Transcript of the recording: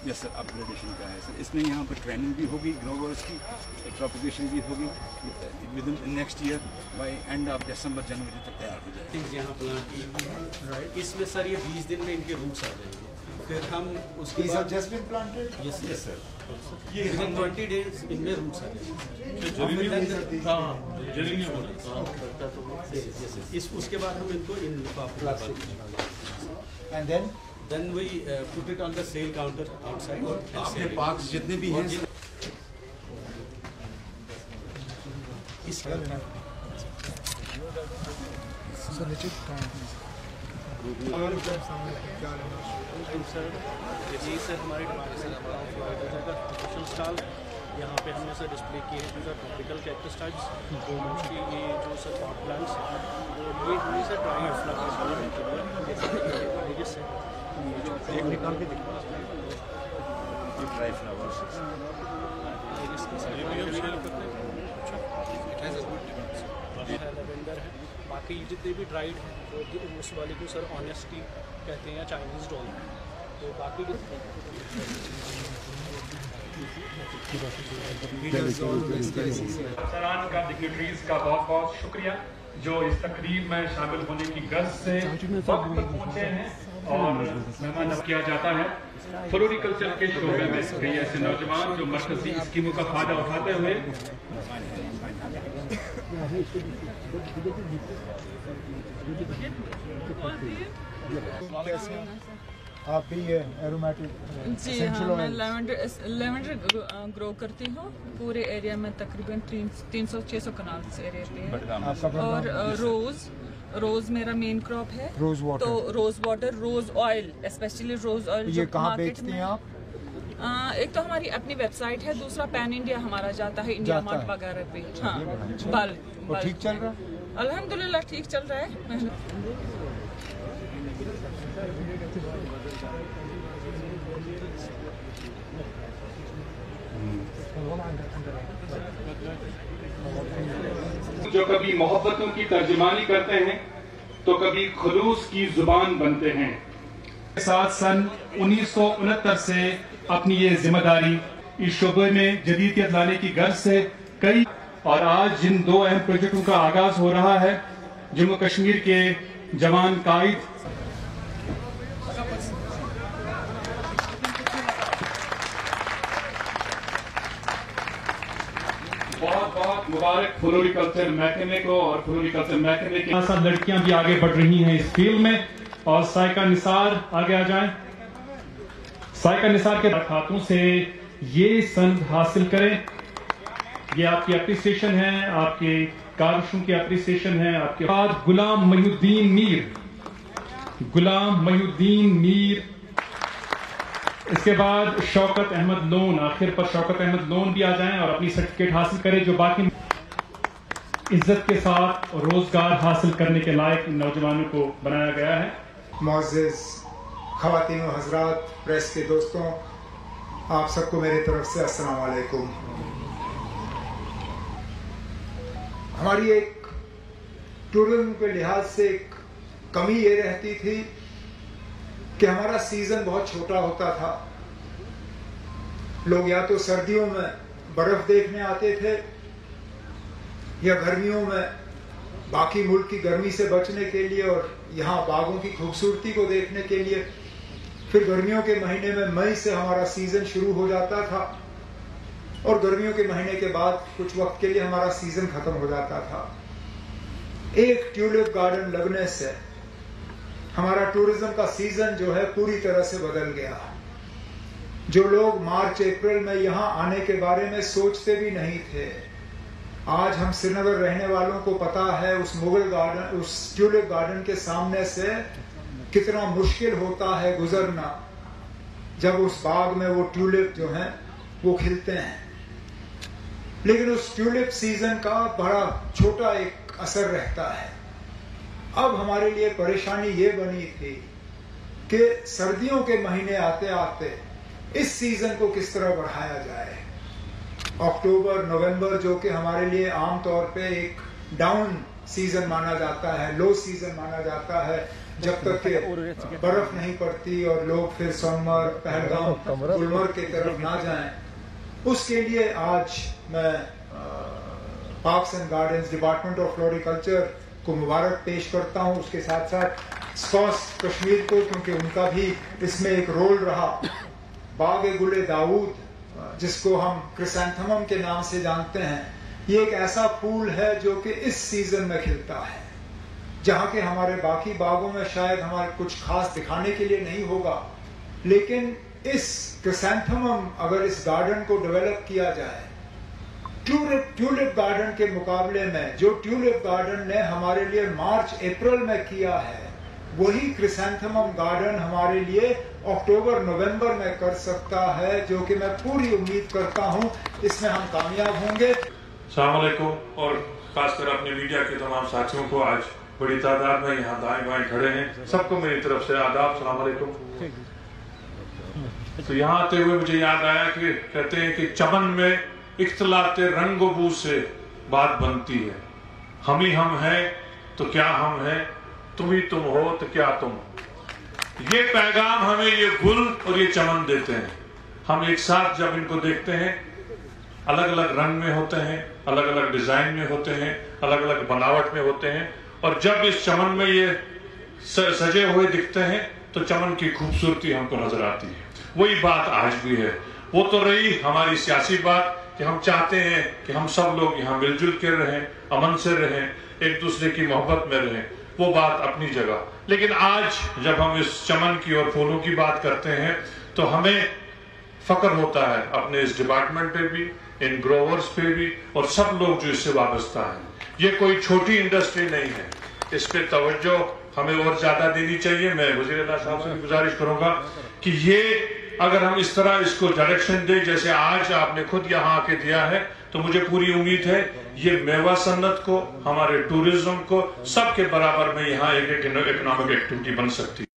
Yes sir, upgradation का है sir. इसमें यहाँ पर ट्रेनिंग भी होगी, ग्रोवर्स की प्रोपगेशन भी होगी। Within next year by end of December जनवरी तक तैयार हो जाएगी। यहाँ प्लांट इसमें सर ये 20 दिन में इनके रूट्स आ जाएंगे। फिर हम उसके बाद just been planted. Yes yes sir, ये 20 डेज इनमें रूट्स आ जाएंगे। उसके बाद हम इनको in and then we put it on the sale counter outside. आपके पार्क्स जितने भी हैं जी सर, हमारे प्रोफेशनल स्टॉल यहाँ पे हमने सर डिस्प्ले किए हैं सर ट्रॉपिकल कैक्टस टाइप्स, तो मोस्टली ये जो सर पॉट प्लांट्स और ये हमें सर ड्राई फ्लावर्स है। एक निकाल के दिखा ड्राई फ्लावर्स लेवेंडर है। बाकी जितने भी ड्राइड हैं उस वाले को सर ऑनेस्टी कहते हैं या चाइनीज डॉल। तो बाकी सरान का डिग्नेटरीज का बहुत बहुत शुक्रिया जो इस तकरीब में शामिल होने की गर्ज से वक्त पर पहुंचे हैं और मेहमान किया जाता है। फ्लोरिकल्चर के शोबे में कई ऐसे नौजवान जो मरकजी स्कीमों का फायदा उठाते हुए आप भी ये एरोमेटिक जी हाँ, मैं लेवेंडर ग्रो करती हूँ पूरे एरिया में, तकरीबन 300-600 कनाल्स एरिया पे है। और रोज मेरा मेन क्रॉप है। रोज वाटर, तो rose water, rose oil, specially rose oil ये कहाँ बेचती हैं आप? एक तो हमारी अपनी वेबसाइट है, दूसरा पैन इंडिया हमारा जाता है, इंडिया मार्ट वगैरह पे। हाँ, और ठीक चल रहा है? अल्हम्दुलिल्लाह ठीक चल रहा है। जो कभी मोहब्बतों की तर्जमानी करते हैं तो कभी खुलूस की जुबान बनते हैं। साथ सन 1969 से अपनी ये जिम्मेदारी इस शोबे में जदीदियत लाने की गर्ज से कई और आज जिन दो अहम प्रोजेक्टों का आगाज हो रहा है, जम्मू कश्मीर के जवान कायद बहुत मुबारक फ्लोरिकल्चर महकमे को और फ्लोरिकल्चर महकमे के साथ लड़कियां भी आगे बढ़ रही हैं इस फील्ड में। और साइका निसार आगे आ जाएं। साइका निसार के खातों से ये सनद हासिल करें। ये आपकी अप्रिसिएशन है, आपके कारशों की अप्रिसिएशन है। आपके बाद गुलाम महीउद्दीन मीर, इसके बाद शौकत अहमद लोन, आखिर पर शौकत अहमद लोन भी आ जाएं और अपनी सर्टिफिकेट हासिल करें जो बाकी इज्जत के साथ रोजगार हासिल करने के लायक नौजवानों को बनाया गया है। मुअज़्ज़िज़ ख़वातीन और हज़रात, प्रेस के दोस्तों, आप सबको मेरी तरफ से अस्सलाम वालेकुम। हमारी एक टूरिज्म के लिहाज से एक कमी ये रहती थी कि हमारा सीजन बहुत छोटा होता था। लोग या तो सर्दियों में बर्फ देखने आते थे या गर्मियों में बाकी मुल्क की गर्मी से बचने के लिए और यहाँ बागों की खूबसूरती को देखने के लिए। फिर गर्मियों के महीने में मई से हमारा सीजन शुरू हो जाता था और गर्मियों के महीने के बाद कुछ वक्त के लिए हमारा सीजन खत्म हो जाता था। एक ट्यूलिप गार्डन लगने से हमारा टूरिज्म का सीजन जो है पूरी तरह से बदल गया। जो लोग मार्च अप्रैल में यहाँ आने के बारे में सोचते भी नहीं थे, आज हम श्रीनगर रहने वालों को पता है उस मुगल गार्डन, उस ट्यूलिप गार्डन के सामने से कितना मुश्किल होता है गुजरना जब उस बाग में वो ट्यूलिप जो हैं वो खिलते हैं। लेकिन उस ट्यूलिप सीजन का बड़ा छोटा एक असर रहता है। अब हमारे लिए परेशानी ये बनी थी कि सर्दियों के महीने आते आते इस सीजन को किस तरह बढ़ाया जाए। अक्टूबर नवंबर जो कि हमारे लिए आमतौर पे एक डाउन सीजन माना जाता है, लो सीजन माना जाता है, जब तक कि बर्फ नहीं पड़ती और लोग फिर सोनमर्ग, पहलगाम, गुलमर्ग की तरफ ना जाएं, उसके लिए आज मैं parks and gardens department of floriculture को मुबारक पेश करता हूं। उसके साथ साथ स्कॉस कश्मीर को, क्योंकि उनका भी इसमें एक रोल रहा। बाग-ए-गुल दाऊद, जिसको हम क्रिसैंथेमम के नाम से जानते हैं, ये एक ऐसा फूल है जो कि इस सीजन में खिलता है, जहां के हमारे बाकी बागों में शायद हमारे कुछ खास दिखाने के लिए नहीं होगा, लेकिन इस क्रिसैंथेमम अगर इस गार्डन को डेवलप किया जाए, ट्यूलिप गार्डन के मुकाबले में जो ट्यूलिप गार्डन ने हमारे लिए मार्च अप्रैल में किया है, वही क्रिसैंथेमम गार्डन हमारे लिए अक्टूबर नवंबर में कर सकता है, जो कि मैं पूरी उम्मीद करता हूं इसमें हम कामयाब होंगे। अस्सलाम वालेकुम, और खासकर अपने मीडिया के तमाम साथियों को, आज बड़ी तादाद में यहाँ दाएं बाएं खड़े हैं, सबको मेरी तरफ से आदाब, अस्सलाम वालेकुम। तो यहाँ आते हुए मुझे याद आया कि कहते हैं कि चमन में इख्तिलाते रंग बू से बात बनती है, हम ही हम हैं तो क्या हम हैं, तुम ही तुम हो तो क्या तुम। ये पैगाम हमें ये गुल और ये चमन देते हैं। हम एक साथ जब इनको देखते हैं, अलग अलग रंग में होते हैं, अलग अलग डिजाइन में होते हैं, अलग अलग बनावट में होते हैं, और जब इस चमन में ये सजे हुए दिखते हैं तो चमन की खूबसूरती हमको नजर आती है। वही बात आज भी है। वो तो रही हमारी सियासी बात कि हम चाहते हैं कि हम सब लोग यहाँ मिलजुल के रहें, अमन से रहें, एक दूसरे की मोहब्बत में रहें, वो बात अपनी जगह। लेकिन आज जब हम इस चमन की और फूलों की बात करते हैं तो हमें फक्र होता है अपने इस डिपार्टमेंट पे भी, इन ग्रोवर्स पे भी, और सब लोग जो इससे वाबस्ता हैं। ये कोई छोटी इंडस्ट्री नहीं है, इस पे तवज्जो हमें और ज्यादा देनी चाहिए। मैं वज़ीर आला साहब से भी गुजारिश करूंगा कि ये अगर हम इस तरह इसको डायरेक्शन दें जैसे आज आपने खुद यहाँ आके दिया है, तो मुझे पूरी उम्मीद है ये मेवा सन्नत को, हमारे टूरिज्म को, सबके बराबर में यहाँ एक इकोनॉमिक एक्टिविटी बन सकती है।